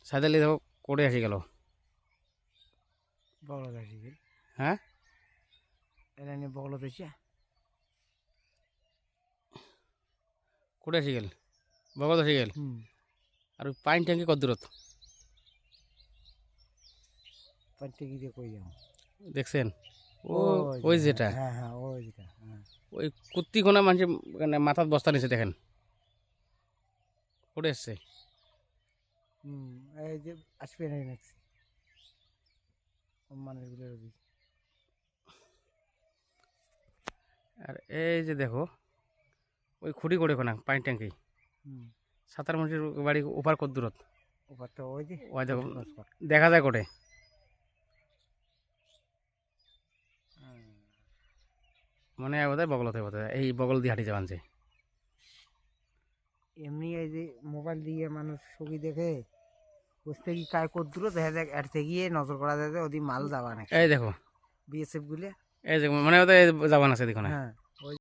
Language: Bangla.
সাইদালি দেখো কোটে আসি গেল। বগলত আসি গেল। হ্যাঁ এরা নিয়ে বগলত এসে কোটে আসি গেল, বগত আসি গেল। আর ওই পাইন ট্যাঙ্কি কত দূরত পাঁচটা গিয়ে কই যাও দেখছেন? ও ওই যেটা, হ্যাঁ হ্যাঁ ওই যেটা, হ্যাঁ ওই কুত্তিখোনা মানুষের মানে মাথার বস্তা নিচে দেখেন কোটে এসছে। এই যে আসবে না নাকছি মানুষগুলো। আর এই যে দেখো ওই খুঁটি করে কোনা পাইন ট্যাঙ্কি, সাতার মানুষের বাড়ি ওপার কত দূরত ওপারটা ওই যে ওই দেখো দেখা যায় কোটে। মনে হয় বোধহয় বগলতে, বোধহয় এই বগল দিয়ে হাঁটি যাবান যে। এমনি এই যে মোবাইল দিয়ে মানুষ ছবি দেখে বুঝতে কি কায় কত দূর দেখা যায়, এড়তে গিয়ে নজর করা যায় যে ওদি মাল যাওয়া নাকি এই দেখো বিএসএফ গুলে। এই যে মনে হয় বোধহয় যাবান আছে দেখো না। হ্যাঁ